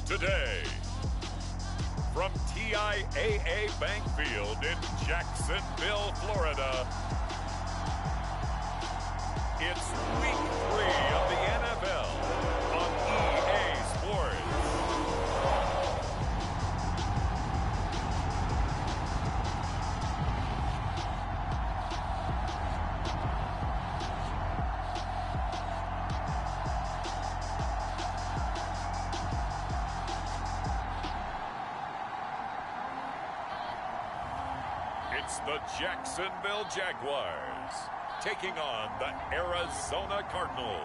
today. From TIAA Bank Field in Jacksonville, Florida, it's Week 3 of the NFL on EA Sports. It's the Jacksonville Jaguars taking on the Arizona Cardinals.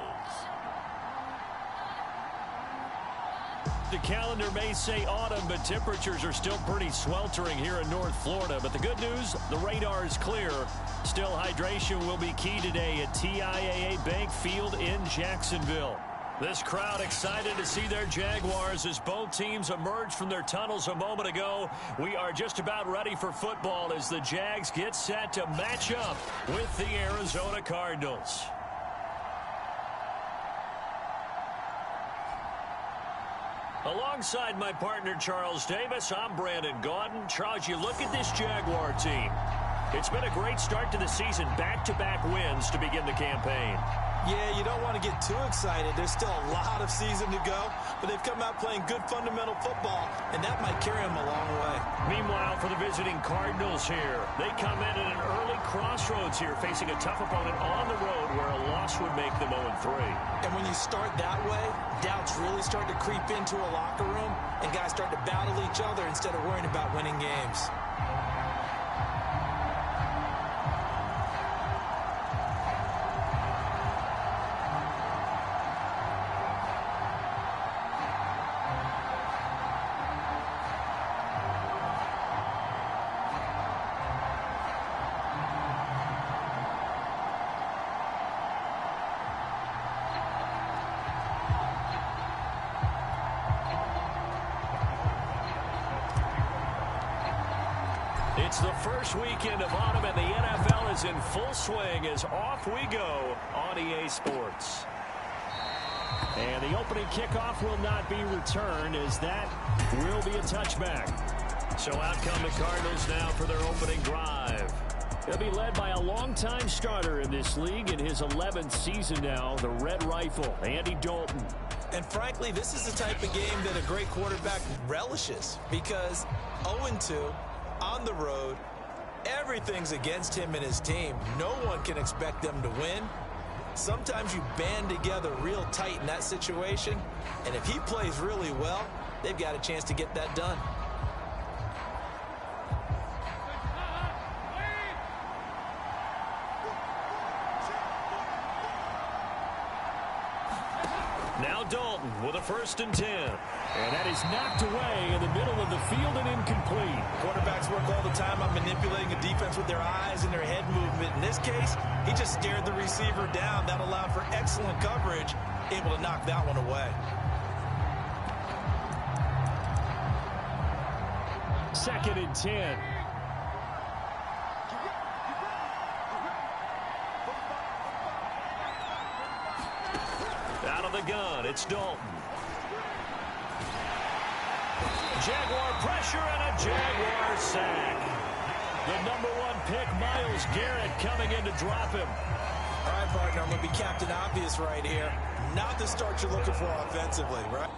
The calendar may say autumn, but temperatures are still pretty sweltering here in North Florida. But the good news, the radar is clear. Still, hydration will be key today at TIAA Bank Field in Jacksonville. This crowd excited to see their Jaguars as both teams emerged from their tunnels a moment ago. We are just about ready for football as the Jags get set to match up with the Arizona Cardinals. Alongside my partner Charles Davis, I'm Brandon Gaudin. Charles, you look at this Jaguar team. It's been a great start to the season, back-to-back wins to begin the campaign. Yeah, you don't want to get too excited. There's still a lot of season to go, but they've come out playing good fundamental football, and that might carry them a long way. Meanwhile, for the visiting Cardinals here, they come in at an early crossroads here, facing a tough opponent on the road where a loss would make them 0-3. And when you start that way, doubts really start to creep into a locker room, and guys start to battle each other instead of worrying about winning games. It's the first weekend of autumn, and the NFL is in full swing as off we go on EA Sports. And the opening kickoff will not be returned, as that will be a touchback. So out come the Cardinals now for their opening drive. They'll be led by a longtime starter in this league in his 11th season now, the Red Rifle, Andy Dalton. And frankly, this is the type of game that a great quarterback relishes, because 0-2 on the road, everything's against him and his team. No one can expect them to win. Sometimes you band together real tight in that situation, and if he plays really well, they've got a chance to get that done. Now Dalton with a 1st and 10. And that is knocked away in the middle of the field and incomplete. Quarterbacks work all the time on manipulating a defense with their eyes and their head movement. In this case, he just stared the receiver down. That allowed for excellent coverage, able to knock that one away. 2nd and 10. Out of the gun, it's Dalton. Jaguar pressure and a Jaguar sack. The #1 pick, Myles Garrett, coming in to drop him. All right, partner, I'm going to be Captain Obvious right here. Not the start you're looking for offensively, right?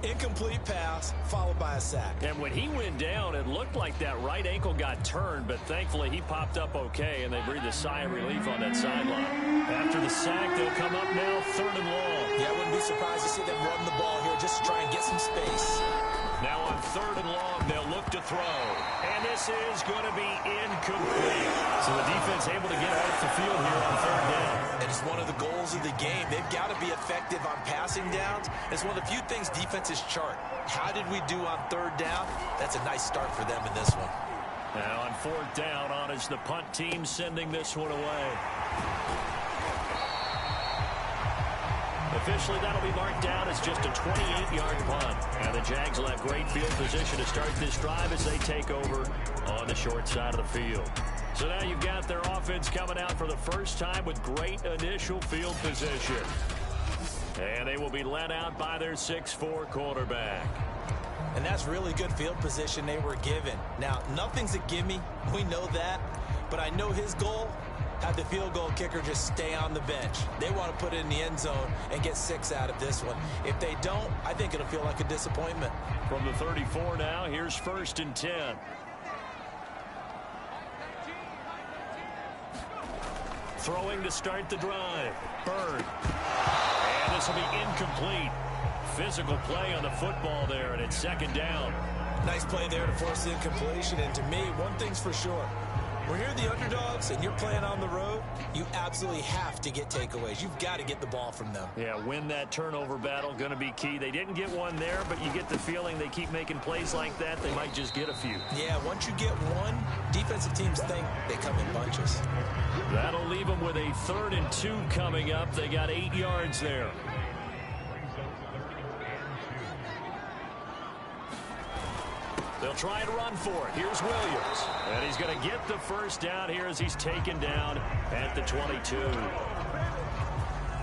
Incomplete pass, followed by a sack. And when he went down, it looked like that right ankle got turned, but thankfully he popped up okay, and they breathed a sigh of relief on that sideline. After the sack, they'll come up now 3rd and long. Yeah, I wouldn't be surprised to see them run the ball here just to try and get some space. Now on 3rd and long, they'll look to throw. And this is going to be incomplete. So the defense able to get off the field here on 3rd down. And it's one of the goals of the game. They've got to be effective on passing downs. It's one of the few things defenses chart. How did we do on 3rd down? That's a nice start for them in this one. Now on 4th down, on is the punt team sending this one away. Officially, that'll be marked down as just a 28-yard punt. And the Jags will have great field position to start this drive as they take over on the short side of the field. So now you've got their offense coming out for the first time with great initial field position. And they will be led out by their 6'4" quarterback. And that's really good field position they were given. Now, nothing's a gimme. We know that. But I know his goal, have the field goal kicker just stay on the bench. They want to put it in the end zone and get 6 out of this one. If they don't, I think it'll feel like a disappointment. From the 34 now, here's 1st and 10. Throwing to start the drive. Bird. And this will be incomplete. Physical play on the football there, and it's 2nd down. Nice play there to force the incompletion. And to me, one thing's for sure. When you're the underdogs and you're playing on the road, you absolutely have to get takeaways. You've got to get the ball from them. Yeah, win that turnover battle, going to be key. They didn't get one there, but you get the feeling they keep making plays like that, they might just get a few. Yeah, once you get one, defensive teams think they come in bunches. That'll leave them with a 3rd and 2 coming up. They got 8 yards there. They'll try and run for it. Here's Williams. And he's going to get the 1st down here as he's taken down at the 22.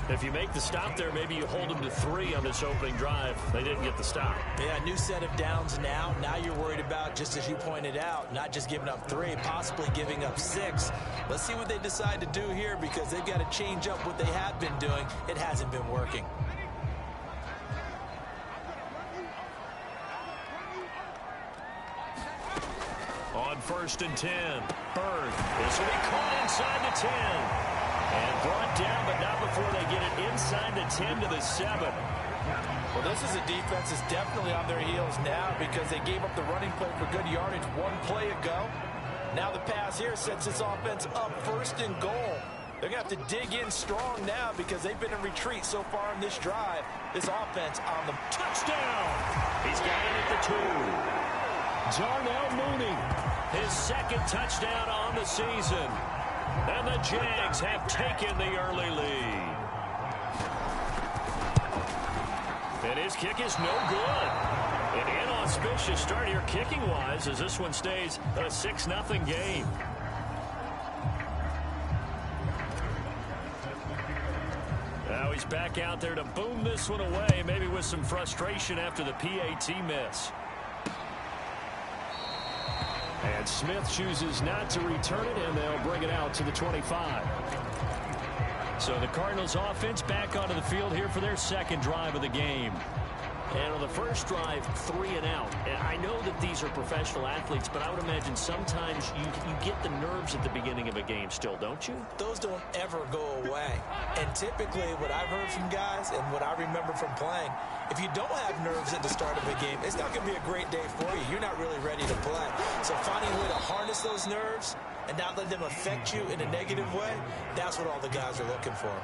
If you make the stop there, maybe you hold them to 3 on this opening drive. They didn't get the stop. Yeah, new set of downs now. Now you're worried about, just as you pointed out, not just giving up 3, possibly giving up 6. Let's see what they decide to do here because they've got to change up what they have been doing. It hasn't been working. On 1st and 10, Bird. This will be caught inside the 10. And brought down, but not before they get it inside the 10 to the 7. Well, this is a defense that's definitely on their heels now because they gave up the running play for good yardage 1 play ago. Now the pass here sets this offense up 1st and goal. They're going to have to dig in strong now because they've been in retreat so far in this drive. This offense on the touchdown. He's got it at the 2. Darnell Mooney, his 2nd touchdown on the season. And the Jags have taken the early lead. And his kick is no good. An inauspicious start here kicking-wise as this one stays a 6-0 game. Now he's back out there to boom this one away, maybe with some frustration after the PAT miss. And Smith chooses not to return it, and they'll bring it out to the 25. So the Cardinals offense back onto the field here for their 2nd drive of the game. And on the first drive, 3 and out. And I know that these are professional athletes, but I would imagine sometimes you get the nerves at the beginning of a game still, don't you? Those don't ever go away. And typically what I've heard from guys and what I remember from playing, if you don't have nerves at the start of a game, it's not going to be a great day for you. You're not really ready to play. So finding a way to harness those nerves and not let them affect you in a negative way, that's what all the guys are looking for.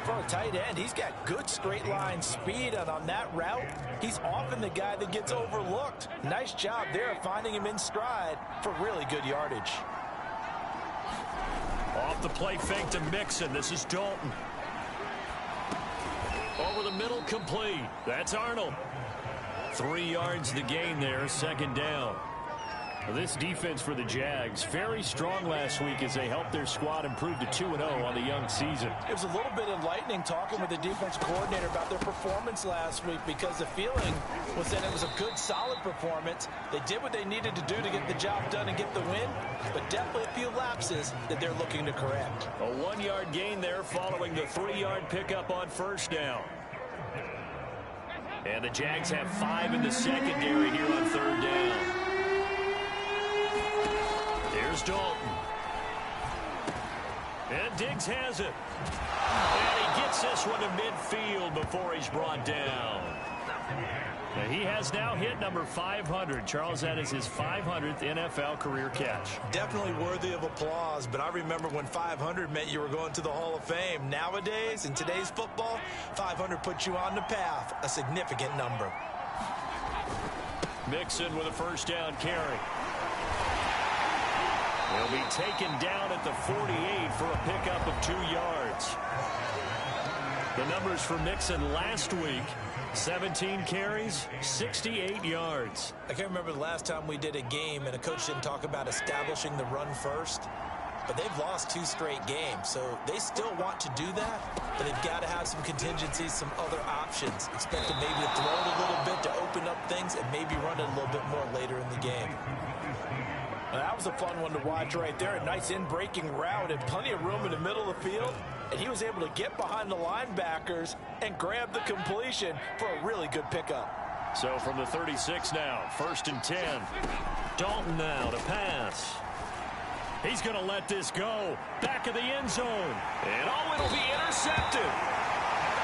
For a tight end, he's got good straight line speed, and on that route, he's often the guy that gets overlooked. Nice job there of finding him in stride for really good yardage. Off the play fake to Mixon. This is Dalton. Over the middle, complete. That's Arnold. 3 yards the gain there, 2nd down. This defense for the Jags, very strong last week as they helped their squad improve to 2-0 on the young season. It was a little bit enlightening talking with the defense coordinator about their performance last week because the feeling was that it was a good, solid performance. They did what they needed to do to get the job done and get the win, but definitely a few lapses that they're looking to correct. A 1-yard gain there following the 3-yard pickup on 1st down. And the Jags have 5 in the secondary here on 3rd down. Here's Dalton. And Diggs has it. And he gets this one to midfield before he's brought down. Now he has now hit number 500. Charles, that is his 500th NFL career catch. Definitely worthy of applause, but I remember when 500 meant you were going to the Hall of Fame. Nowadays, in today's football, 500 puts you on the path, a significant number. Mixon with a 1st down carry. He'll be taken down at the 48 for a pickup of 2 yards. The numbers for Mixon last week: 17 carries, 68 yards. I can't remember the last time we did a game and a coach didn't talk about establishing the run first. But they've lost 2 straight games, so they still want to do that, but they've got to have some contingencies, some other options. Expect them maybe to throw it a little bit to open up things and maybe run it a little bit more later in the game. That was a fun one to watch right there. A nice in-breaking route and plenty of room in the middle of the field. And he was able to get behind the linebackers and grab the completion for a really good pickup. So from the 36 now, 1st and 10. Dalton now to pass. He's going to let this go. Back of the end zone. And it'll be intercepted.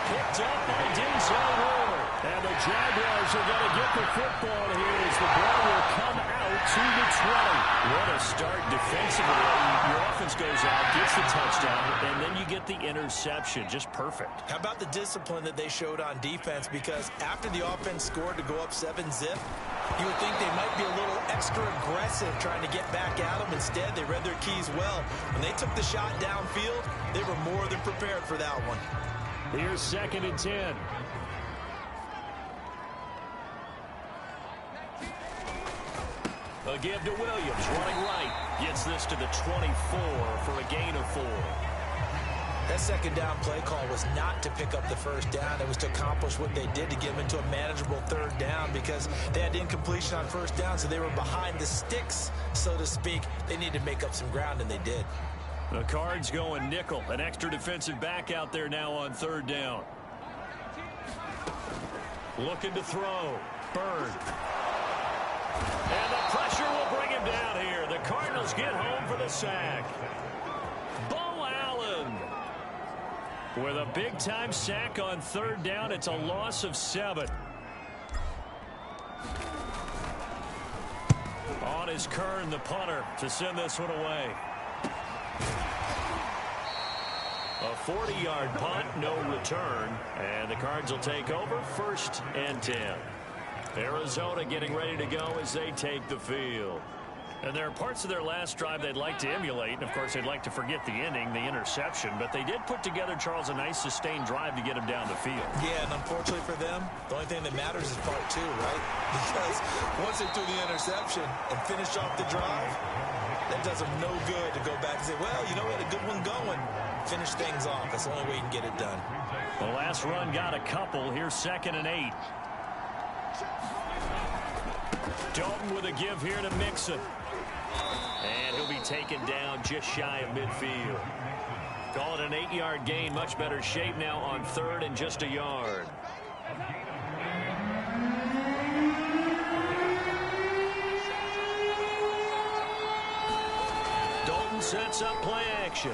Picked up by Denzel Ward. And the Jaguars are going to get the football here as the ball will come out to the 20. What a start defensively. Your offense goes out, gets the touchdown, and then you get the interception. Just perfect. How about the discipline that they showed on defense? Because after the offense scored to go up 7-zip, you would think they might be a little extra aggressive trying to get back at them. Instead, they read their keys well. When they took the shot downfield, they were more than prepared for that one. Here's 2nd and 10. A give to Williams, running right. Gets this to the 24 for a gain of 4. That 2nd down play call was not to pick up the 1st down. It was to accomplish what they did to get them into a manageable 3rd down because they had incompletion on 1st down, so they were behind the sticks, so to speak. They needed to make up some ground, and they did. The Cards going nickel. An extra defensive back out there now on 3rd down. Looking to throw. Bird. And the pressure will bring him down here. The Cardinals get home for the sack. Bo Allen with a big-time sack on 3rd down. It's a loss of 7. On is Kern, the punter, to send this one away. A 40-yard punt, no return, and the Cards will take over 1st and 10. Arizona getting ready to go as they take the field. And there are parts of their last drive they'd like to emulate, and of course they'd like to forget the inning, the interception, but they did put together, Charles, a nice sustained drive to get them down the field. Yeah, and unfortunately for them, the only thing that matters is part 2, right? Because once they threw the interception and finished off the drive, that does them no good to go back and say, well, you know, we had a good one going. Finish things off. That's the only way you can get it done. The last run got a couple. Here's 2nd and 8. Dalton with a give here to Mixon. And he'll be taken down just shy of midfield. Call it an 8-yard gain. Much better shape now on 3rd and just a yard. Dalton sets up play action.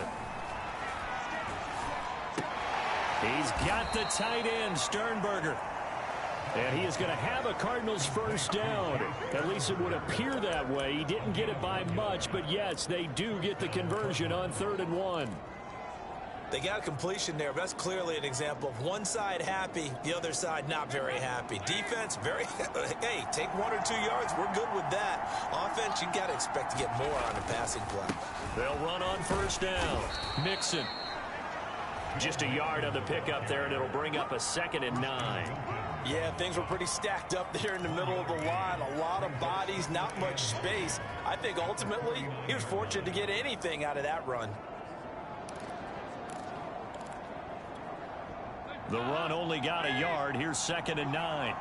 He's got the tight end, Sternberger. And he is going to have a Cardinals 1st down. At least it would appear that way. He didn't get it by much, but yes, they do get the conversion on 3rd and 1. They got a completion there, but that's clearly an example of one side happy, the other side not very happy. Defense, very, hey, take 1 or 2 yards, we're good with that. Offense, you got to expect to get more on the passing play. They'll run on 1st down. Mixon. Just a yard on the pickup there, and it'll bring up a 2nd and 9. Yeah, things were pretty stacked up there in the middle of the line. A lot of bodies, not much space. I think ultimately he was fortunate to get anything out of that run. The run only got a yard. Here's 2nd and 9.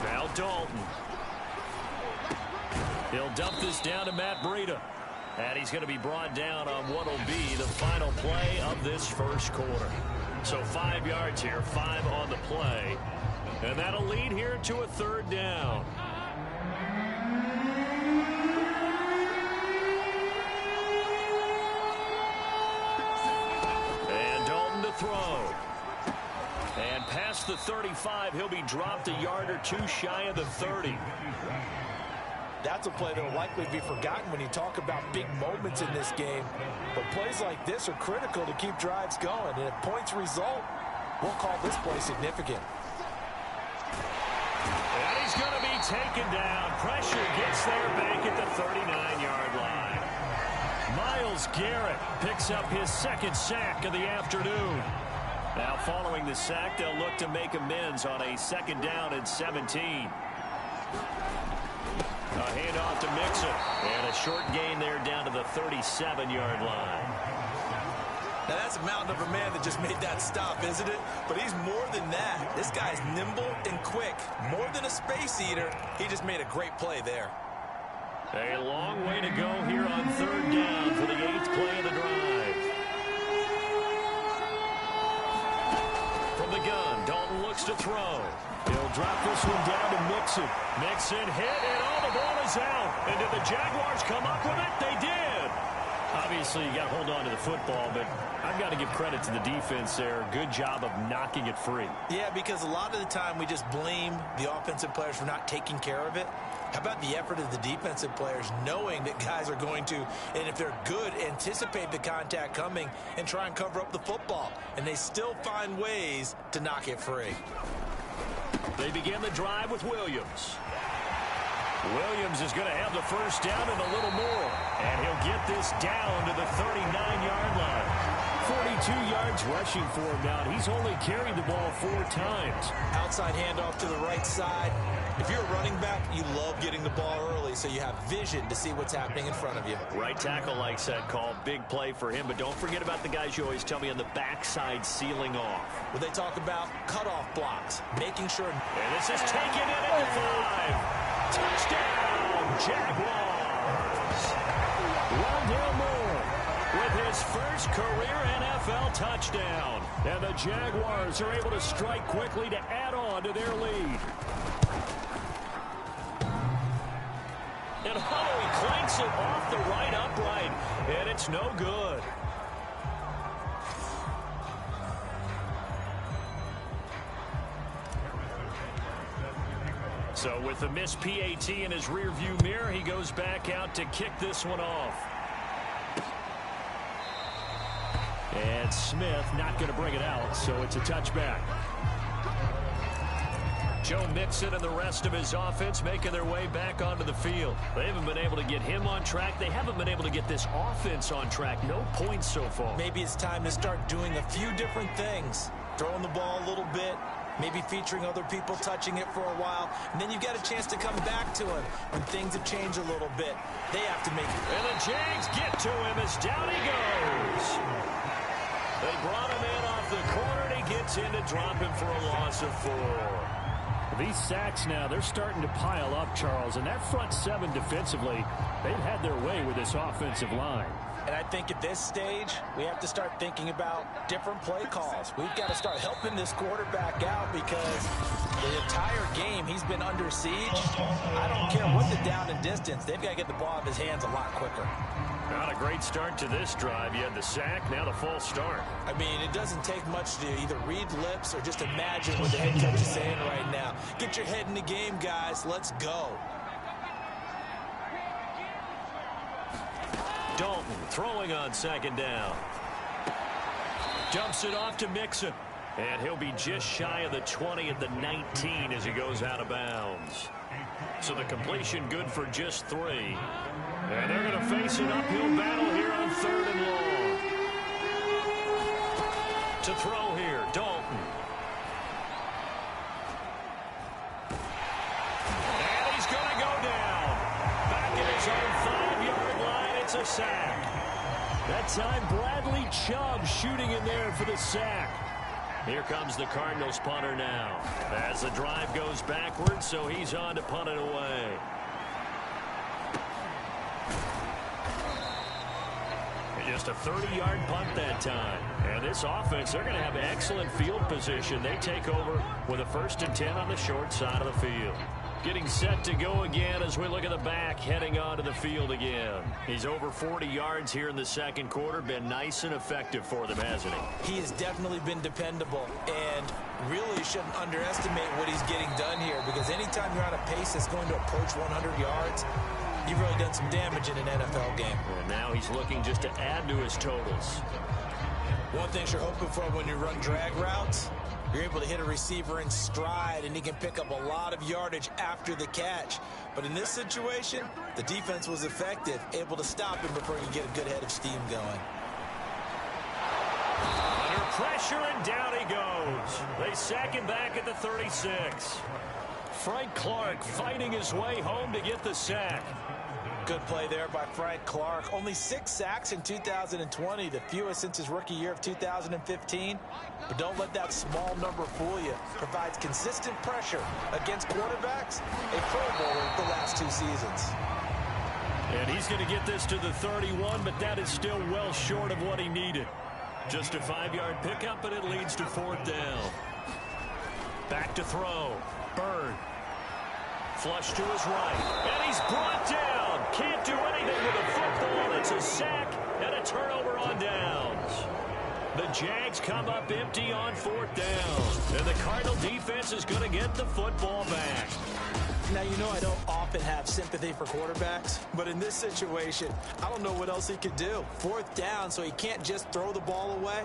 Now Dalton. He'll dump this down to Matt Breida. And he's going to be brought down on what will be the final play of this first quarter. So 5 yards here, 5 on the play. And that'll lead here to a third down. And Dalton to throw. And past the 35, he'll be dropped a yard or two shy of the 30. That's a play that will likely be forgotten when you talk about big moments in this game. But plays like this are critical to keep drives going. And if points result, we'll call this play significant. And he's going to be taken down. Pressure gets there back at the 39-yard line. Myles Garrett picks up his second sack of the afternoon. Now following the sack, they'll look to make amends on a second down and 17. A handoff to Mixon. And a short gain there down to the 37-yard line. Now, that's a mountain of a man that just made that stop, isn't it? But he's more than that. This guy's nimble and quick. More than a space eater. He just made a great play there. A long way to go here on third down for the 8th play of the drive. From the gun, Dalton looks to throw. He'll drop this one down to Mixon. Mixon hit, and the ball is out. And did the Jaguars come up with it? They did. Obviously, you got to hold on to the football, but I've got to give credit to the defense there. Good job of knocking it free. Yeah, because a lot of the time we just blame the offensive players for not taking care of it. How about the effort of the defensive players knowing that guys are going to, and if they're good, anticipate the contact coming and try and cover up the football. And they still find ways to knock it free. They begin the drive with Williams. Williams is going to have the first down and a little more. And he'll get this down to the 39-yard line. 42 yards rushing for him now. He's only carried the ball 4 times. Outside handoff to the right side. If you're a running back, you love getting the ball early so you have vision to see what's happening in front of you. Right tackle likes that call. Big play for him. But don't forget about the guys you always tell me on the backside sealing off. Well, they talk about cutoff blocks, making sure. And this is taken in at the 5. Touchdown, Jaguars. Rondale Moore with his first career NFL touchdown. And the Jaguars are able to strike quickly to add on to their lead. And he clanks it off the right upright, and it's no good. So with the missed PAT in his rearview mirror, he goes back out to kick this one off. And Smith not going to bring it out, so it's a touchback. Joe Mixon and the rest of his offense making their way back onto the field. They haven't been able to get him on track. They haven't been able to get this offense on track. No points so far. Maybe it's time to start doing a few different things. Throwing the ball a little bit, maybe featuring other people touching it for a while, and then you've got a chance to come back to him when things have changed a little bit. They have to make it. And the Jags get to him as down he goes. They brought him in off the corner, and he gets in to drop him for a loss of 4. These sacks now, they're starting to pile up, Charles, and that front 7 defensively, they've had their way with this offensive line. And I think at this stage, we have to start thinking about different play calls. We've got to start helping this quarterback out because the entire game he's been under siege. I don't care what the down and distance. They've got to get the ball out of his hands a lot quicker. Not a great start to this drive. You had the sack, now the false start. I mean, it doesn't take much to either read lips or just imagine what the head coach is saying right now. Get your head in the game, guys. Let's go. Dalton throwing on second down. Dumps it off to Mixon. And he'll be just shy of the 20 at the 19 as he goes out of bounds. So the completion good for just 3. And they're going to face an uphill battle here on 3rd and long. To throw here, Dalton. And he's going to go down. Back at his own 5-yard line, it's a sack. That time, Bradley Chubb shooting in there for the sack. Here comes the Cardinals punter now. As the drive goes backwards, so he's on to punt it away. Just a 30-yard punt that time. And this offense, they're going to have excellent field position. They take over with a 1st and 10 on the short side of the field. Getting set to go again as we look at the back, heading onto the field again. He's over 40 yards here in the second quarter. Been nice and effective for them, hasn't he? He has definitely been dependable, and really shouldn't underestimate what he's getting done here, because anytime you're on a pace that's going to approach 100 yards, you've really done some damage in an NFL game. And now he's looking just to add to his totals. One thing you're hoping for when you run drag routes, you're able to hit a receiver in stride, and he can pick up a lot of yardage after the catch. But in this situation, the defense was effective, able to stop him before he could get a good head of steam going. Under pressure, and down he goes. They sack him back at the 36. Frank Clark fighting his way home to get the sack. Good play there by Frank Clark. Only 6 sacks in 2020, the fewest since his rookie year of 2015. But don't let that small number fool you. Provides consistent pressure against quarterbacks, a Pro Bowler the last 2 seasons. And he's going to get this to the 31, but that is still well short of what he needed. Just a 5-yard pickup, and it leads to 4th down. Back to throw. Bird. Flush to his right. And he's brought down. Can't do anything with a football. It's a sack and a turnover on downs. The Jags come up empty on 4th down. And the Cardinal defense is going to get the football back. Now, you know I don't often have sympathy for quarterbacks, but in this situation, I don't know what else he could do. 4th down, so he can't just throw the ball away.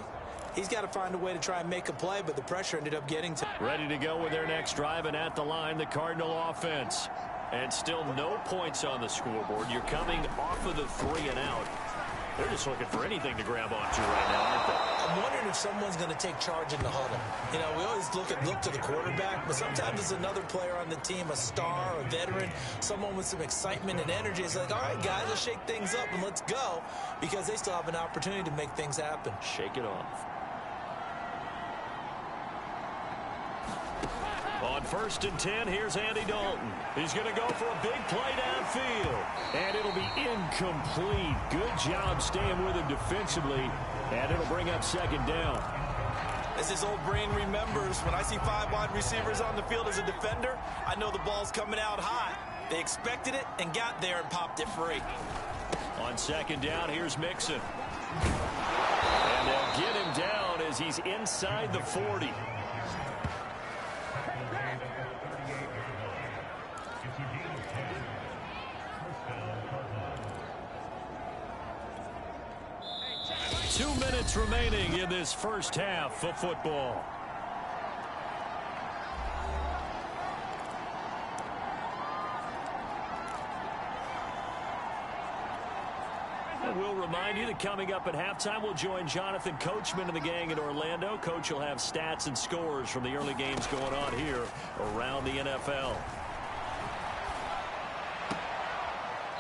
He's got to find a way to try and make a play, but the pressure ended up getting to him. Ready to go with their next drive, and at the line, the Cardinal offense. And still no points on the scoreboard. You're coming off of the 3 and out. They're just looking for anything to grab onto right now, aren't they? I'm wondering if someone's going to take charge in the huddle. You know, we always look to the quarterback, but sometimes it's another player on the team, a star, a veteran, someone with some excitement and energy. It's like, all right, guys, let's shake things up and let's go, because they still have an opportunity to make things happen. Shake it off. On 1st and 10, here's Andy Dalton. He's going to go for a big play downfield. And it'll be incomplete. Good job staying with him defensively. And it'll bring up 2nd down. As his old brain remembers, when I see 5 wide receivers on the field as a defender, I know the ball's coming out hot. They expected it and got there and popped it free. On 2nd down, here's Mixon. And they'll get him down as he's inside the 40. Two minutes remaining in this first half of football. And we'll remind you that coming up at halftime, we'll join Jonathan Coachman and the gang in Orlando. Coach will have stats and scores from the early games going on here around the NFL.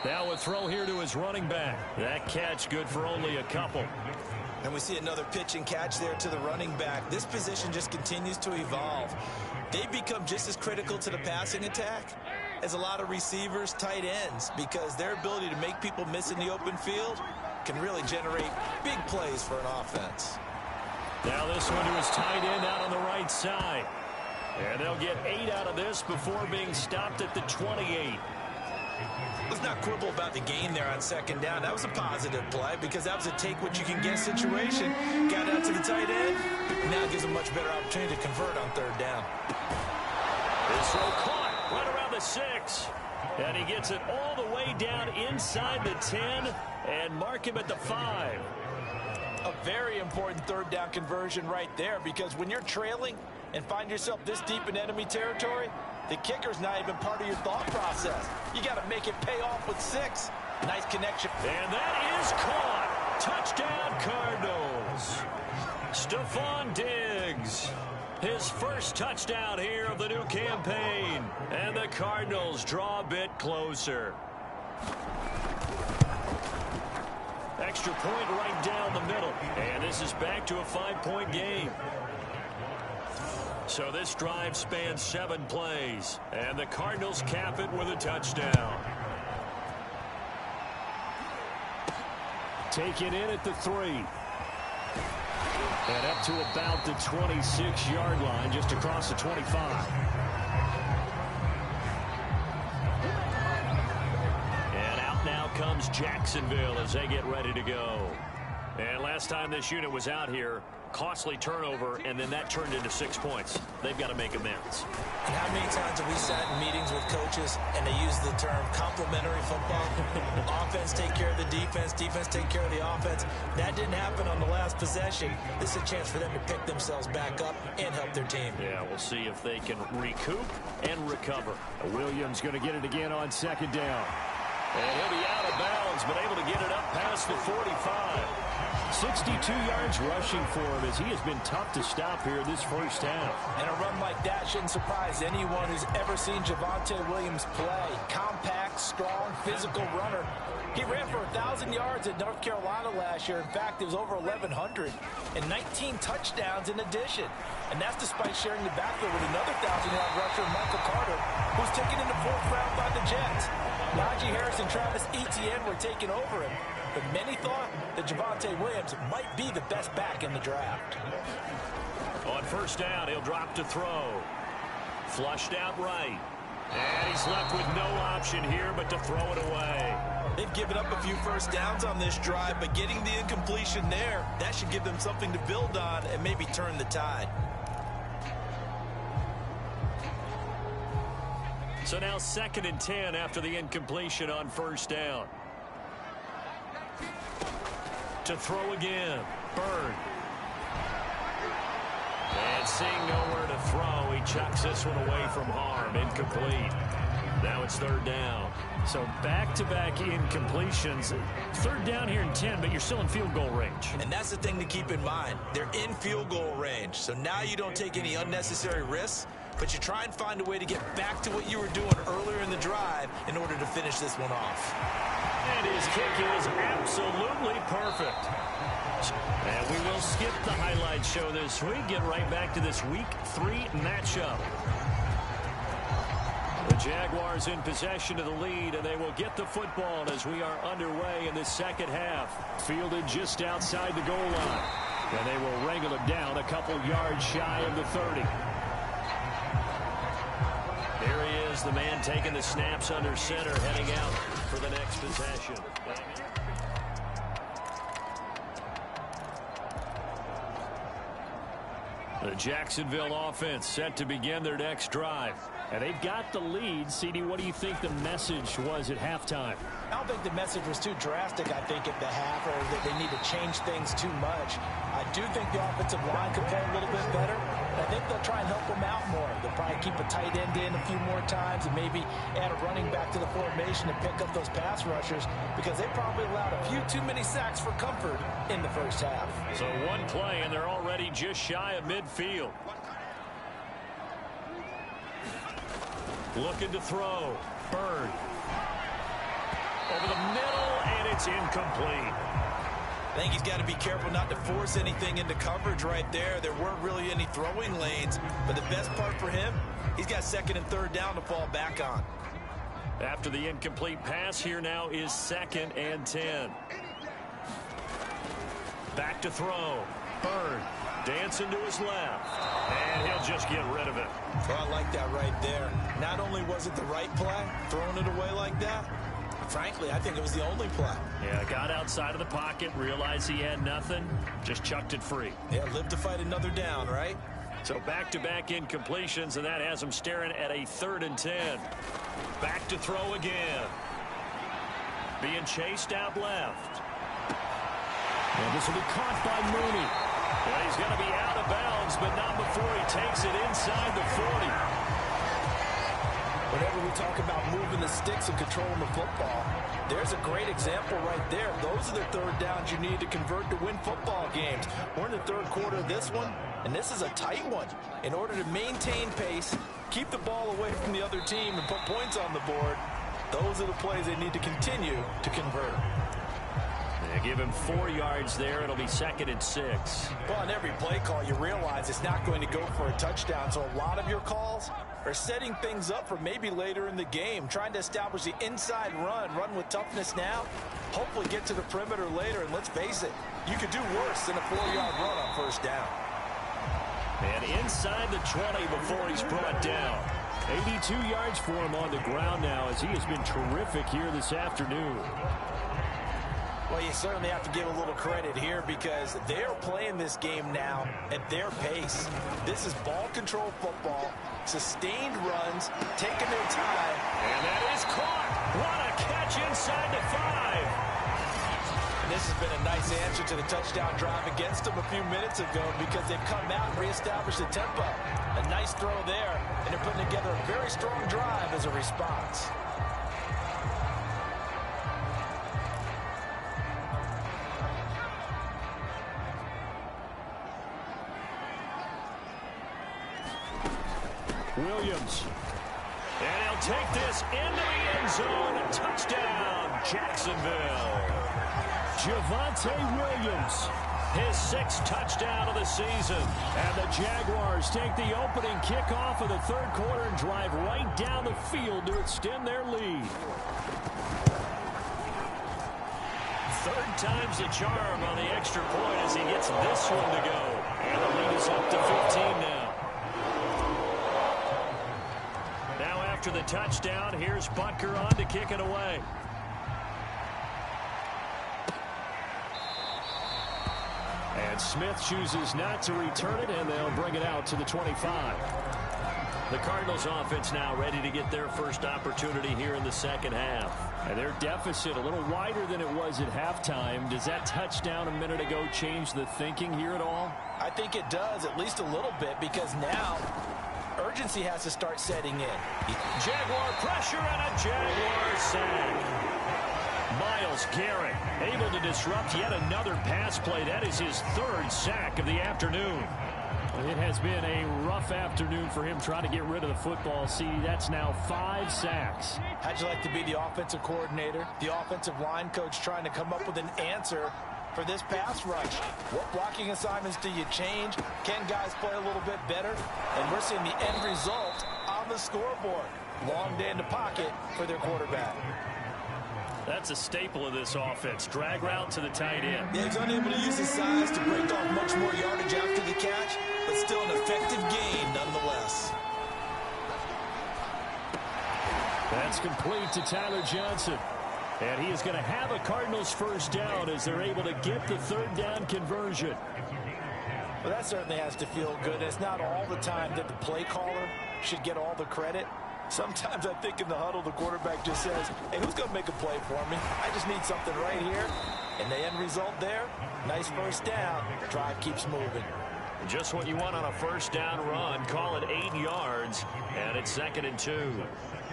Now a throw here to his running back. That catch good for only a couple. And we see another pitch and catch there to the running back. This position just continues to evolve. They become just as critical to the passing attack as a lot of receivers, tight ends, because their ability to make people miss in the open field can really generate big plays for an offense. Now this one to his tight end out on the right side. And they'll get 8 out of this before being stopped at the 28. Let's not quibble about the gain there on 2nd down. That was a positive play because that was a take-what-you-can-get situation. Got out to the tight end. Now gives a much better opportunity to convert on 3rd down. This throw caught right around the 6. And he gets it all the way down inside the 10 and mark him at the 5. A very important 3rd down conversion right there, because when you're trailing and find yourself this deep in enemy territory, the kicker's not even part of your thought process. You got to make it pay off with 6. Nice connection. And that is caught. Touchdown, Cardinals. Stephon Diggs. His first touchdown here of the new campaign. And the Cardinals draw a bit closer. Extra point right down the middle. And this is back to a 5-point game. So this drive spans 7 plays. And the Cardinals cap it with a touchdown. Taken in at the 3. And up to about the 26-yard line, just across the 25. And out now comes Jacksonville as they get ready to go. And last time this unit was out here, costly turnover, and then that turned into 6 points. They've got to make amends. And how many times have we sat in meetings with coaches and they use the term complementary football? Offense take care of the defense, defense take care of the offense. That didn't happen on the last possession. This is a chance for them to pick themselves back up and help their team. Yeah, we'll see if they can recoup and recover. Williams going to get it again on 2nd down. And he'll be out of bounds, but able to get it up past the 45. 62 yards rushing for him as he has been tough to stop here this first half. And a run like that shouldn't surprise anyone who's ever seen Javonte Williams play. Compact, strong, physical runner. He ran for 1,000 yards at North Carolina last year. In fact, it was over 1,100 and 19 touchdowns in addition. And that's despite sharing the backfield with another 1,000-yard rusher, Michael Carter, who was taken in the 4th round by the Jets. Najee Harris and Travis Etienne were taking over him. But many thought that Javonte Williams might be the best back in the draft. On 1st down, he'll drop to throw. Flushed out right. And he's left with no option here but to throw it away. They've given up a few first downs on this drive, but getting the incompletion there, that should give them something to build on and maybe turn the tide. So now 2nd and 10 after the incompletion on 1st down. To throw again. Bird. And seeing nowhere to throw, he chucks this one away from harm. Incomplete. Now it's 3rd down. So back-to-back incompletions. 3rd down here in 10, but you're still in field goal range. And that's the thing to keep in mind. They're in field goal range. So now you don't take any unnecessary risks, but you try and find a way to get back to what you were doing earlier in the drive in order to finish this one off. And his kick is absolutely perfect. And we will skip the highlight show this week. Get right back to this Week 3 matchup. The Jaguars in possession of the lead, and they will get the football as we are underway in the 2nd half. Fielded just outside the goal line. And they will wrangle it down a couple yards shy of the 30. There he is, the man taking the snaps under center, heading out for the next possession. The Jacksonville offense set to begin their next drive. And they've got the lead. CD, what do you think the message was at halftime? I don't think the message was too drastic, I think, at the half, or that they need to change things too much. I do think the offensive line could play a little bit better. I think they'll try and help them out more. They'll probably keep a tight end in a few more times and maybe add a running back to the formation and pick up those pass rushers because they probably allowed a few too many sacks for comfort in the first half. So one play, and they're already just shy of midfield. Looking to throw. Bird. Over the middle, and it's incomplete. I think he's got to be careful not to force anything into coverage right there. There weren't really any throwing lanes, but the best part for him, he's got 2nd and 3rd down to fall back on. After the incomplete pass, here now is 2nd and 10. Back to throw. Bird dancing to his left, and he'll just get rid of it. Well, I like that right there. Not only was it the right play, throwing it away like that, frankly, I think it was the only play. Yeah, got outside of the pocket, realized he had nothing, just chucked it free. Yeah, live to fight another down, right? So back-to-back incompletions, and that has him staring at a 3rd and 10. Back to throw again. Being chased out left. And this will be caught by Mooney. Well, he's going to be out of bounds, but not before he takes it inside the 40. Whenever we talk about moving the sticks and controlling the football, there's a great example right there. Those are the 3rd downs you need to convert to win football games. We're in the 3rd quarter of this one, and this is a tight one. In order to maintain pace, keep the ball away from the other team, and put points on the board, those are the plays they need to continue to convert. They give him 4 yards there. It'll be 2nd and 6. Well, on every play call, you realize it's not going to go for a touchdown. So a lot of your calls, or setting things up for maybe later in the game, trying to establish the inside run with toughness now, hopefully get to the perimeter later, and let's face it, you could do worse than a 4-yard run on first down. And inside the 20 before he's brought down. 82 yards for him on the ground now as he has been terrific here this afternoon. Well, you certainly have to give a little credit here because they're playing this game now at their pace. This is ball control football, sustained runs, taking their time. And that is caught. What a catch inside the 5. And this has been a nice answer to the touchdown drive against them a few minutes ago because they've come out and reestablished the tempo. A nice throw there, and they're putting together a very strong drive as a response. Williams. And he'll take this into the end zone. Touchdown, Jacksonville. Javonte Williams. His 6th touchdown of the season. And the Jaguars take the opening kickoff of the third quarter and drive right down the field to extend their lead. Third time's the charm on the extra point as he gets this one to go. And the lead is up to 15 now. Now after the touchdown, here's Butker on to kick it away. And Smith chooses not to return it, and they'll bring it out to the 25. The Cardinals offense now ready to get their first opportunity here in the second half. And their deficit a little wider than it was at halftime. Does that touchdown a minute ago change the thinking here at all? I think it does, at least a little bit, because now urgency has to start setting in. Jaguar pressure and a Jaguar sack. Myles Garrett able to disrupt yet another pass play. That is his 3rd sack of the afternoon. It has been a rough afternoon for him trying to get rid of the football. See, that's now 5 sacks. How'd you like to be the offensive coordinator, the offensive line coach trying to come up with an answer for this pass rush? What blocking assignments do you change? Can guys play a little bit better? And we're seeing the end result on the scoreboard. Long day in the pocket for their quarterback. That's a staple of this offense. Drag route to the tight end. Yeah, he's unable to use his size to break off much more yardage after the catch, but still an effective gain nonetheless. That's complete to Tyler Johnson. And he is going to have a Cardinals first down as they're able to get the 3rd down conversion. Well, that certainly has to feel good. It's not all the time that the play caller should get all the credit. Sometimes I think in the huddle, the quarterback just says, hey, who's going to make a play for me? I just need something right here. And the end result there, nice first down. Drive keeps moving. Just what you want on a first down run. Call it 8 yards, and it's 2nd and 2.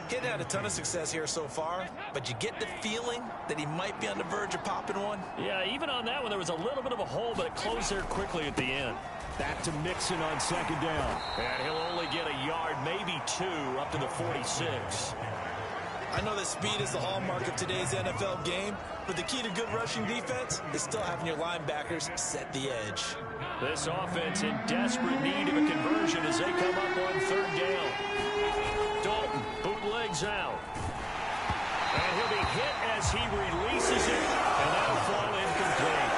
He hadn't had a ton of success here so far, but you get the feeling that he might be on the verge of popping one. Yeah, even on that one, there was a little bit of a hole, but it closed there quickly at the end. Back to Mixon on 2nd down. And he'll only get a yard, maybe 2, up to the 46. I know that speed is the hallmark of today's NFL game, but the key to good rushing defense is still having your linebackers set the edge. This offense in desperate need of a conversion as they come up on 3rd down. Dalton bootlegs out. And he'll be hit as he releases it, and that'll fall incomplete.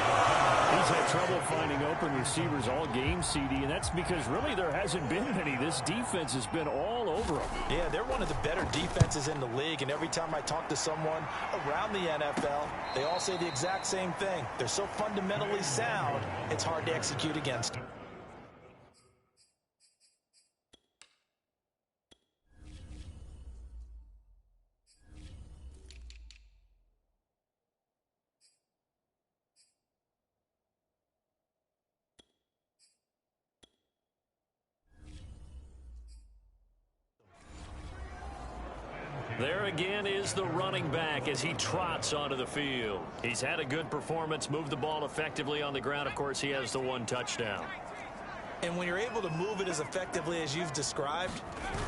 He's had trouble finding open receivers all game, CD, and that's because really there hasn't been many. This defense has been all over them. Yeah, they're one of the better defenses in the league, and every time I talk to someone around the NFL, they all say the exact same thing. They're so fundamentally sound, it's hard to execute against them. There again is the running back as he trots onto the field. He's had a good performance, moved the ball effectively on the ground. Of course, he has the 1 touchdown. And when you're able to move it as effectively as you've described,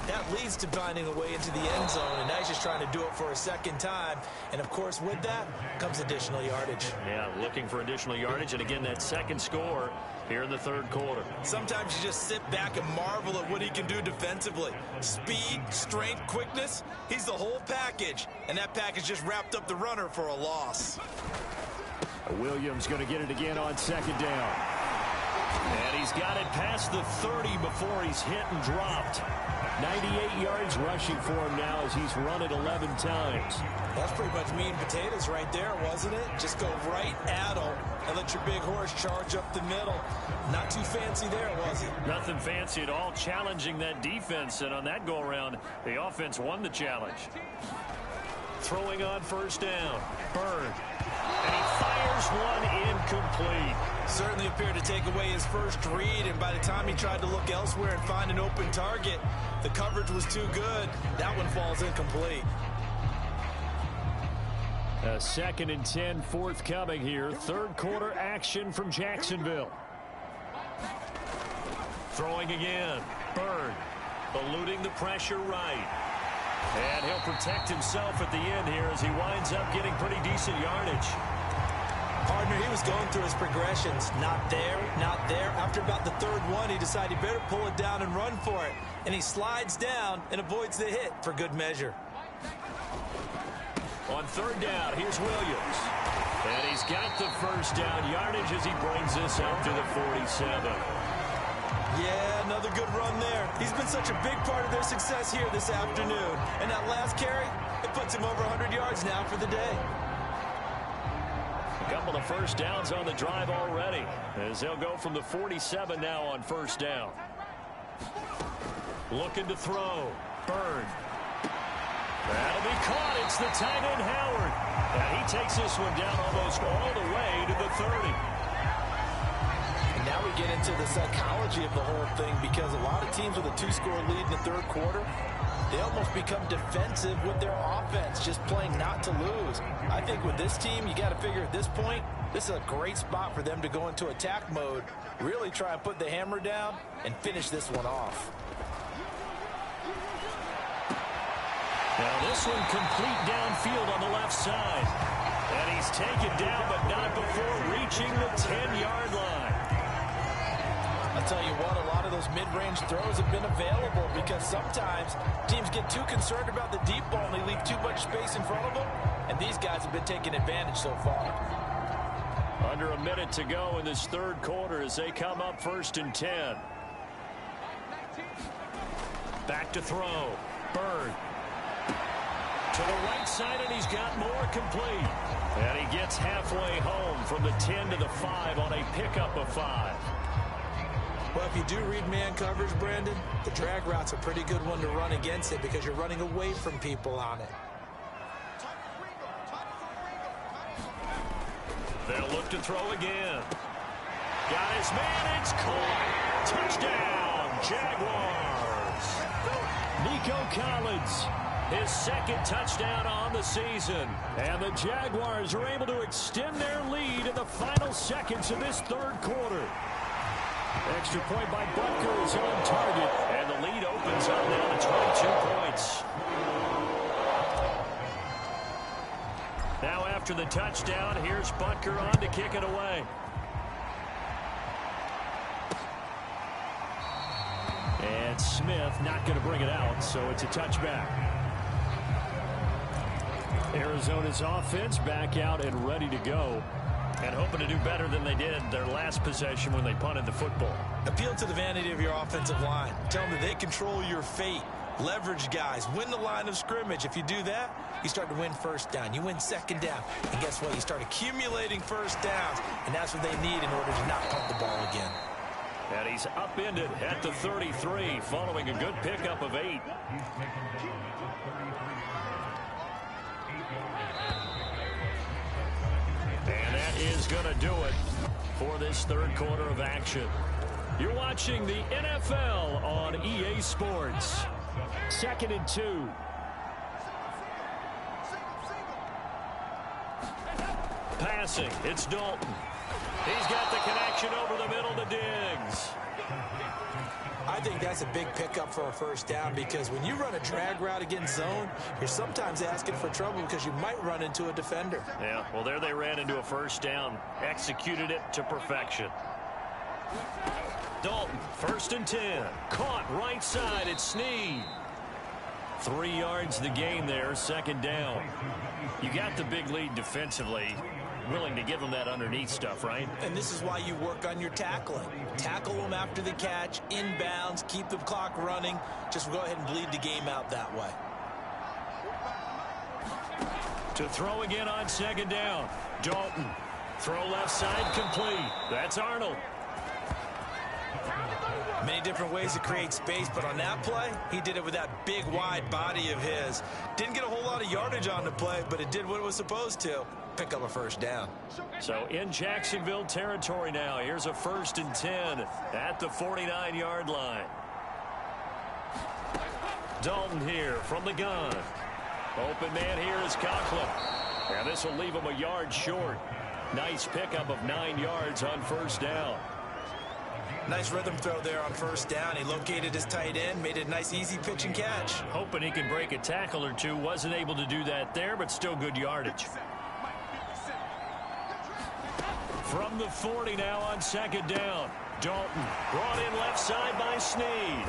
that leads to finding a way into the end zone. And now he's just trying to do it for a second time. And, of course, with that comes additional yardage. Yeah, looking for additional yardage. And, again, that second score here in the third quarter. Sometimes you just sit back and marvel at what he can do defensively. Speed, strength, quickness, he's the whole package. And that package just wrapped up the runner for a loss. Williams going to get it again on second down. And he's got it past the 30 before he's hit and dropped. 98 yards rushing for him now as he's run it 11 times. That's pretty much meat and potatoes right there, wasn't it? Just go right at him and let your big horse charge up the middle. Not too fancy there, was it? Nothing fancy at all, challenging that defense. And on that go-around, the offense won the challenge. Throwing on first down. Bird. And he fires one incomplete. Certainly appeared to take away his first read, and by the time he tried to look elsewhere and find an open target, the coverage was too good. That one falls incomplete. A 2nd and 10 forthcoming here. Third quarter action from Jacksonville. Throwing again. Bird eluding the pressure right. And he'll protect himself at the end here as he winds up getting pretty decent yardage. Partner, he was going through his progressions. Not there, not there. After about the third one, he decided he better pull it down and run for it. And he slides down and avoids the hit for good measure. On third down, here's Williams. And he's got the first down yardage as he brings this up to the 47. Yeah, another good run there. He's been such a big part of their success here this afternoon. And that last carry, it puts him over 100 yards now for the day. A couple of first downs on the drive already as they'll go from the 47 now on first down. Looking to throw. Bird. That'll be caught. It's the tight end, Howard. And he takes this one down almost all the way to the 30. And now we get into the psychology of the whole thing, because a lot of teams with a 2-score lead in the third quarter, they almost become defensive with their offense, just playing not to lose. I think with this team, you got to figure at this point, this is a great spot for them to go into attack mode, really try and put the hammer down and finish this one off. Now this one complete downfield on the left side. And he's taken down, but not before reaching the 10-yard line. I'll tell you what, a lot of those mid-range throws have been available, because sometimes teams get too concerned about the deep ball and they leave too much space in front of them, and these guys have been taking advantage so far. Under a minute to go in this third quarter as they come up 1st and 10. Back to throw. Bird. To the right side, and he's got more complete. And he gets halfway home from the 10 to the 5 on a pickup of 5. Well, if you do read man coverage, Brandon, the drag route's a pretty good one to run against it because you're running away from people on it. They'll look to throw again. Got his man, it's caught. Touchdown, Jaguars. Nico Collins, his second touchdown on the season. And the Jaguars are able to extend their lead in the final seconds of this third quarter. Extra point by Butker is on target. And the lead opens up now to 22 points. Now after the touchdown, here's Butker on to kick it away. And Smith not going to bring it out, so it's a touchback. Arizona's offense back out and ready to go. And hoping to do better than they did their last possession when they punted the football. Appeal to the vanity of your offensive line. Tell them that they control your fate. Leverage guys. Win the line of scrimmage. If you do that, you start to win first down. You win second down. And guess what? You start accumulating first downs. And that's what they need in order to not punt the ball again. And he's upended at the 33 following a good pickup of 8. And that is going to do it for this third quarter of action. You're watching the NFL on EA Sports. 2nd and 2. Passing, it's Dalton. He's got the connection over the middle to Diggs. I think that's a big pickup for a first down because when you run a drag route against zone, you're sometimes asking for trouble because you might run into a defender. Yeah, well, there they ran into a first down. Executed it to perfection. Dalton, 1st and 10. Caught right side. It's Snead. 3 yards the gain there, 2nd down. You got the big lead defensively. Willing to give them that underneath stuff, right? And this is why you work on your tackling. Tackle them after the catch, inbounds, keep the clock running. Just go ahead and bleed the game out that way. To throw again on 2nd down. Dalton. Throw left side complete. That's Arnold. Many different ways to create space, but on that play, he did it with that big, wide body of his. Didn't get a whole lot of yardage on the play, but it did what it was supposed to. Pick up a first down. So in Jacksonville territory now. Here's a 1st and 10 at the 49-yard line. Dalton here from the gun. Open man here is Conklin. And this will leave him a yard short. Nice pickup of 9 yards on 1st down. Nice rhythm throw there on 1st down. He located his tight end, made it a nice, easy pitch and catch. Hoping he could break a tackle or two. Wasn't able to do that there, but still good yardage. From the 40 now on 2nd down. Dalton brought in left side by Snead.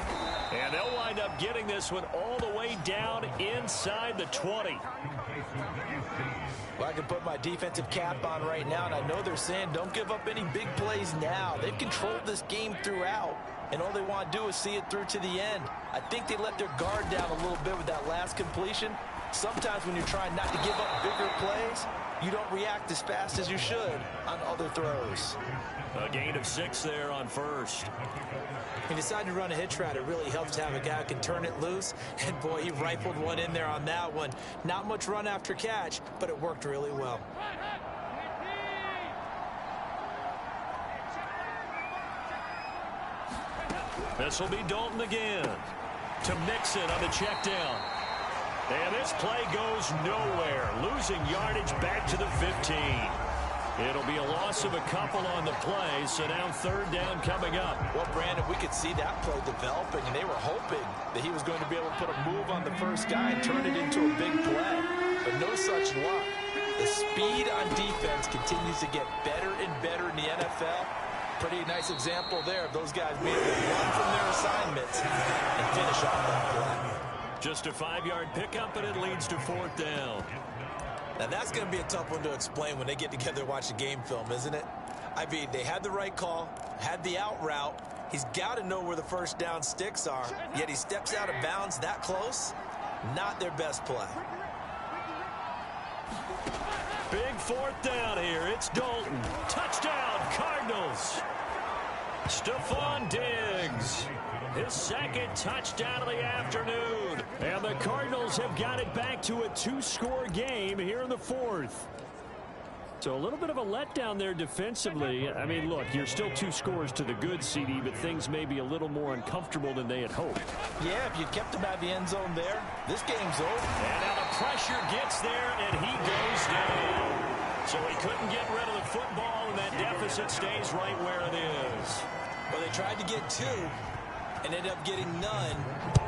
And they'll wind up getting this one all the way down inside the 20. Well, I can put my defensive cap on right now, and I know they're saying don't give up any big plays now. They've controlled this game throughout, and all they want to do is see it through to the end. I think they let their guard down a little bit with that last completion. Sometimes when you're trying not to give up bigger plays, you don't react as fast as you should on other throws. A gain of 6 there on 1st. He decided to run a hitch route. It really helps to have a guy who can turn it loose. And, boy, he rifled one in there on that one. Not much run after catch, but it worked really well. This will be Dalton again. To Mixon on the check down. And this play goes nowhere. Losing yardage back to the 15. It'll be a loss of a couple on the play, so now 3rd down coming up. Well, Brandon, we could see that play developing, and they were hoping that he was going to be able to put a move on the first guy and turn it into a big play. But no such luck. The speed on defense continues to get better and better in the NFL. Pretty nice example there of those guys being able to run from their assignments and finish off that play. Just a 5-yard pickup, and it leads to 4th down. Now, that's going to be a tough one to explain when they get together and watch the game film, isn't it? I mean, they had the right call, had the out route. He's got to know where the first down sticks are, yet he steps out of bounds that close. Not their best play. Big 4th down here. It's Dalton. Touchdown, Cardinals. Stephon Diggs. His 2nd touchdown of the afternoon. And the Cardinals have got it back to a 2-score game here in the 4th. So a little bit of a letdown there defensively. I mean, look, you're still 2 scores to the good, CD, but things may be a little more uncomfortable than they had hoped. Yeah, if you kept him out of the end zone there, this game's over. And now the pressure gets there, and he goes down. So he couldn't get rid of the football, and that deficit stays right where it is. Well, they tried to get 2 and ended up getting none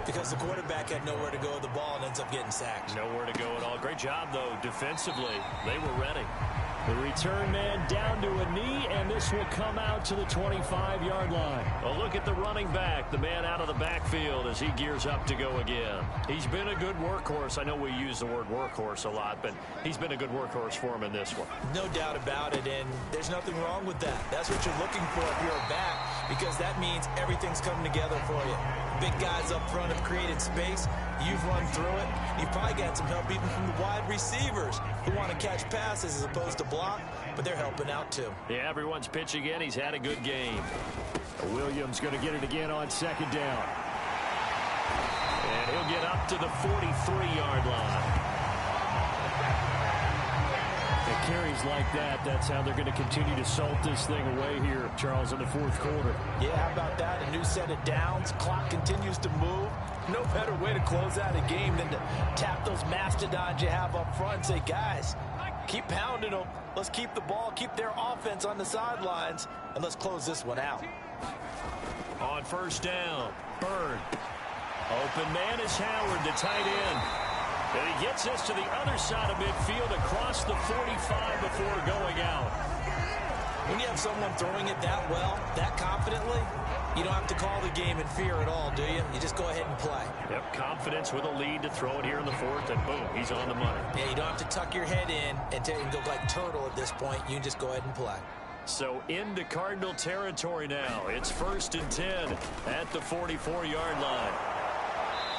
because the quarterback had nowhere to go with the ball and ends up getting sacked. Nowhere to go at all. Great job, though, defensively. They were ready. The return man down to a knee, and this will come out to the 25-yard line. Well, look at the running back, the man out of the backfield as he gears up to go again. He's been a good workhorse. I know we use the word workhorse a lot, but he's been a good workhorse for him in this one. No doubt about it, and there's nothing wrong with that. That's what you're looking for if you're a back, because that means everything's coming together for you. Big guys up front have created space. You've run through it. You've probably got some help even from the wide receivers who want to catch passes as opposed to block, but they're helping out too. Yeah, everyone's pitching in. He's had a good game. Williams going to get it again on 2nd down. And he'll get up to the 43-yard line. And carries like that, that's how they're going to continue to salt this thing away here, Charles, in the 4th quarter. Yeah, how about that? A new set of downs. Clock continues to move. No better way to close out a game than to tap those mastodons you have up front and say, guys, Keep pounding them. Let's keep the ball, keep their offense on the sidelines, and let's close this one out. On first down, Bird. Open man is Howard, the tight end. And he gets this to the other side of midfield across the 45 before going out. When you have someone throwing it that well, that confidently, you don't have to call the game in fear at all, do you? You just go ahead and play. Yep, confidence with a lead to throw it here in the fourth, and boom, he's on the money. Yeah, you don't have to tuck your head in and go like turtle at this point. You just go ahead and play. So into Cardinal territory now. It's 1st and 10 at the 44-yard line.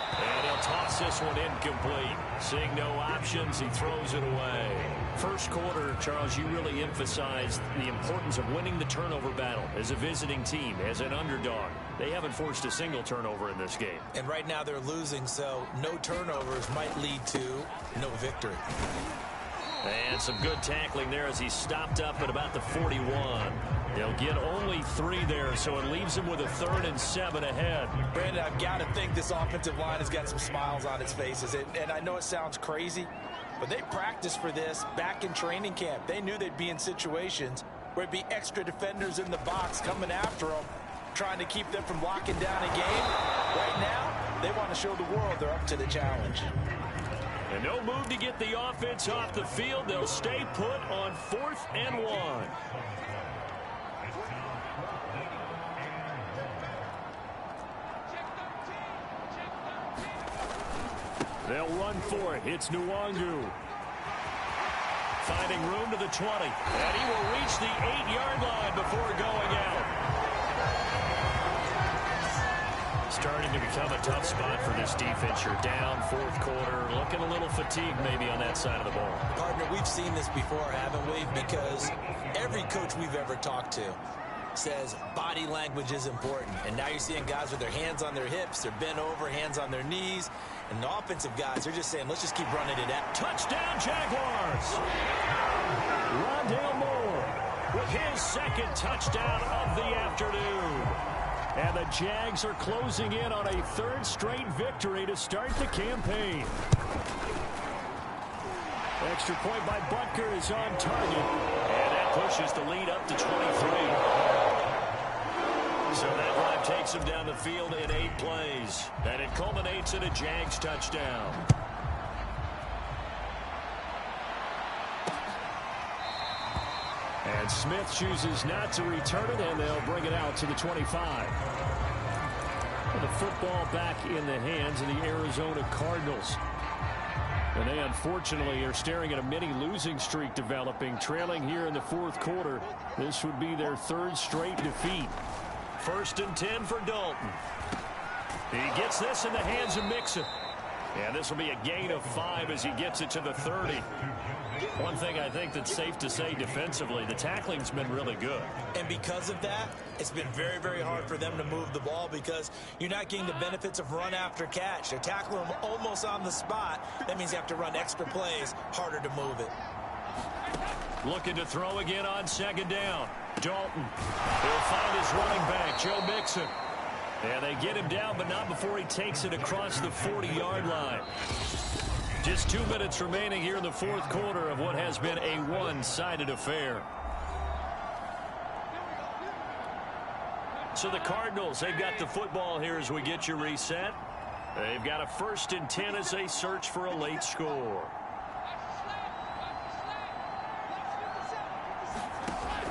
And he'll toss this one incomplete. Seeing no options, he throws it away. First quarter, Charles, you really emphasized the importance of winning the turnover battle as a visiting team, as an underdog. They haven't forced a single turnover in this game. And right now they're losing, so no turnovers might lead to no victory. And some good tackling there as he stopped up at about the 41. They'll get only 3 there, so it leaves him with a 3rd and 7 ahead. Brandon, I've got to think this offensive line has got some smiles on its faces. And I know it sounds crazy, but they practiced for this back in training camp. They knew they'd be in situations where it'd be extra defenders in the box coming after them, trying to keep them from locking down a game. Right now, they want to show the world they're up to the challenge. And no move to get the offense off the field. They'll stay put on 4th and 1. They'll run for it. It's Nwangu. Finding room to the 20. And he will reach the 8-yard line before going out. Starting to become a tough spot for this defense. You're down 4th quarter. Looking a little fatigued maybe on that side of the ball. Partner, we've seen this before, haven't we? Because every coach we've ever talked to says body language is important. And now you're seeing guys with their hands on their hips, they're bent over, hands on their knees. And the offensive guys, they're just saying, let's just keep running it out. Touchdown, Jaguars! Rondale Moore with his 2nd touchdown of the afternoon. And the Jags are closing in on a 3rd straight victory to start the campaign. Extra point by Butker is on target. And that pushes the lead up to 23. So that drive takes him down the field in 8 plays. And it culminates in a Jags touchdown. And Smith chooses not to return it, and they'll bring it out to the 25. And the football back in the hands of the Arizona Cardinals. And they unfortunately are staring at a mini losing streak developing, trailing here in the 4th quarter. This would be their 3rd straight defeat. 1st and 10 for Dalton. He gets this in the hands of Mixon. And this will be a gain of 5 as he gets it to the 30. One thing I think that's safe to say defensively, the tackling's been really good. And because of that, it's been very, very hard for them to move the ball because you're not getting the benefits of run after catch. They're tackling them almost on the spot. That means you have to run extra plays, harder to move it. Looking to throw again on 2nd down. Dalton. He'll find his running back, Joe Mixon. And they get him down, but not before he takes it across the 40-yard line. Just 2 minutes remaining here in the 4th quarter of what has been a one-sided affair. So the Cardinals, they've got the football here as we get you reset. They've got a 1st and 10 as they search for a late score.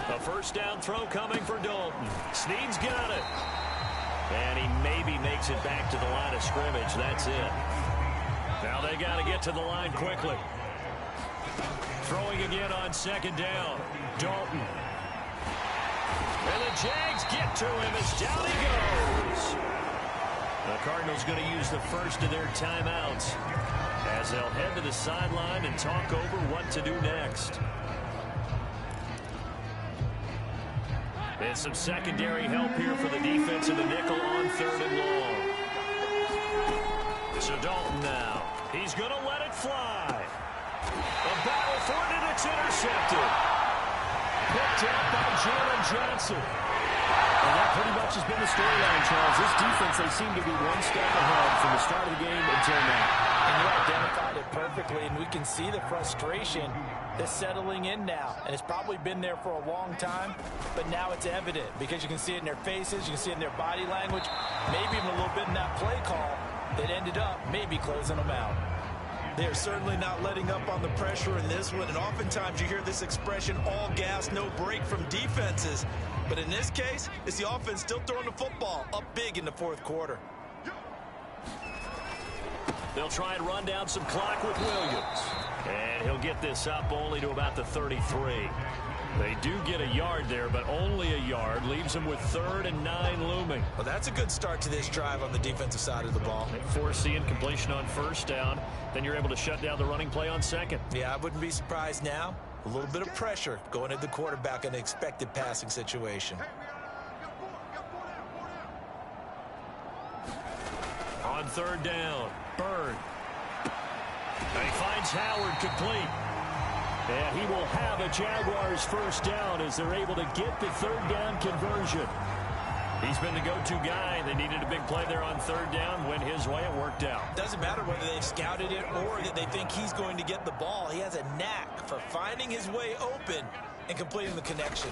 A 1st down throw coming for Dalton. Snead's got it. And he maybe makes it back to the line of scrimmage. That's it. Now they got to get to the line quickly. Throwing again on 2nd down. Dalton. And the Jags get to him as down he goes. The Cardinals going to use the first of their timeouts as they'll head to the sideline and talk over what to do next. And some secondary help here for the defense of the nickel on 3rd and long. So Dalton now. He's going to let it fly. A battle for it, and it's intercepted. Picked up by Jalen Johnson. And that pretty much has been the storyline, Charles. This defense, they seem to be one step ahead from the start of the game until now. And you identified it perfectly, and we can see the frustration that's settling in now. And it's probably been there for a long time, but now it's evident because you can see it in their faces, you can see it in their body language, maybe even a little bit in that play call that ended up maybe closing them out. They're certainly not letting up on the pressure in this one, and oftentimes you hear this expression, all gas, no break from defenses. But in this case, it's the offense still throwing the football up big in the fourth quarter. They'll try and run down some clock with Williams. And he'll get this up only to about the 33. They do get a yard there, but only a yard. Leaves them with 3rd and 9 looming. Well, that's a good start to this drive on the defensive side of the ball. They force the incompletion on 1st down. Then you're able to shut down the running play on 2nd. Yeah, I wouldn't be surprised now. A little bit of pressure going at the quarterback in an expected passing situation. On 3rd down, Bird. And he finds Howard complete. And he will have a Jaguars 1st down as they're able to get the 3rd down conversion. He's been the go-to guy. They needed a big play there on 3rd down. Went his way, it worked out. Doesn't matter whether they've scouted it or that they think he's going to get the ball. He has a knack for finding his way open and completing the connection.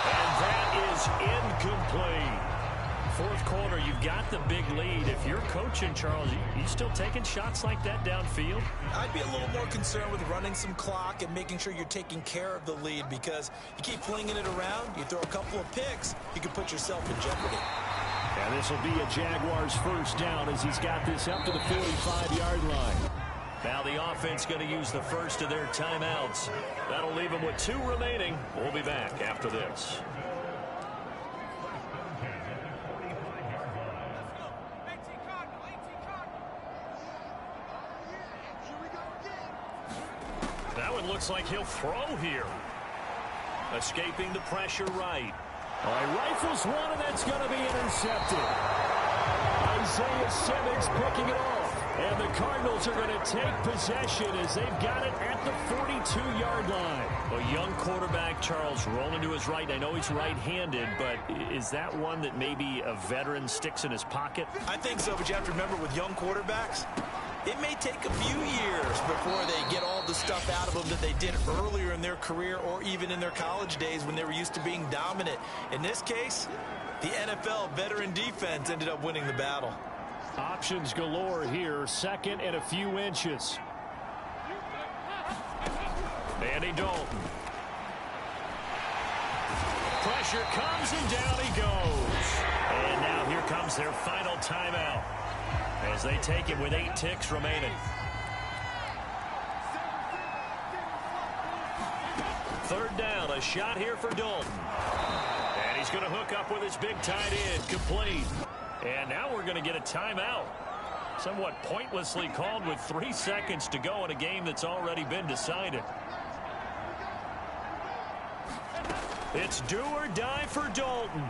And that is incomplete. 4th quarter, you've got the big lead. If you're coaching, Charles, you still taking shots like that downfield? I'd be a little more concerned with running some clock and making sure you're taking care of the lead, because you keep flinging it around, you throw a couple of picks, you can put yourself in jeopardy. And this will be a Jaguars 1st down as he's got this up to the 45-yard line. Now the offense going to use the first of their timeouts. That'll leave them with 2 remaining. We'll be back after this. That one looks like he'll throw here. Escaping the pressure right. All right, rifles one, and that's going to be intercepted. Isaiah Simmons picking it off. And the Cardinals are going to take possession as they've got it at the 42-yard line. A young quarterback, Charles, rolling to his right. I know he's right-handed, but is that one that maybe a veteran sticks in his pocket? I think so, but you have to remember with young quarterbacks, it may take a few years before they get all the stuff out of them that they did earlier in their career or even in their college days when they were used to being dominant. In this case, the NFL veteran defense ended up winning the battle. Options galore here. 2nd and a few inches. Andy Dalton. Pressure comes and down he goes. And now here comes their final timeout as they take it with 8 ticks remaining. 3rd down, a shot here for Dalton. And he's going to hook up with his big tight end, complete. And now we're going to get a timeout. Somewhat pointlessly called with 3 seconds to go in a game that's already been decided. It's do or die for Dalton.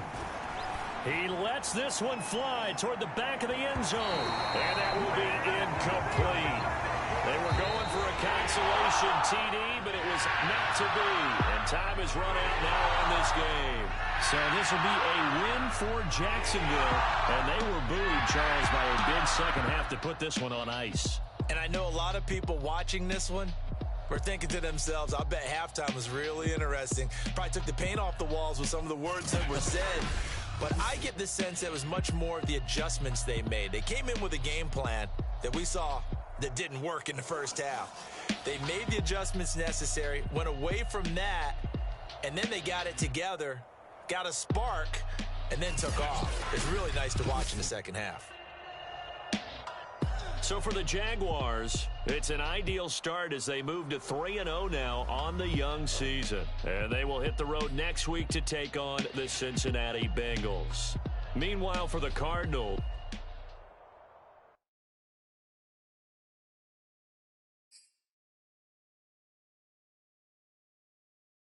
He lets this one fly toward the back of the end zone. And that will be incomplete. They were going for a consolation TD, but it was not to be. And time is run out now on this game. So this will be a win for Jacksonville. And they were booed, Charles, by a big second half to put this one on ice. And I know a lot of people watching this one were thinking to themselves, I bet halftime was really interesting. Probably took the paint off the walls with some of the words that were said. But I get the sense that it was much more of the adjustments they made. They came in with a game plan that we saw that didn't work in the first half. They made the adjustments necessary, went away from that, and then they got it together, got a spark, and then took off. It's really nice to watch in the second half. So for the Jaguars, it's an ideal start as they move to 3-0 now on the young season. And they will hit the road next week to take on the Cincinnati Bengals. Meanwhile, for the Cardinals,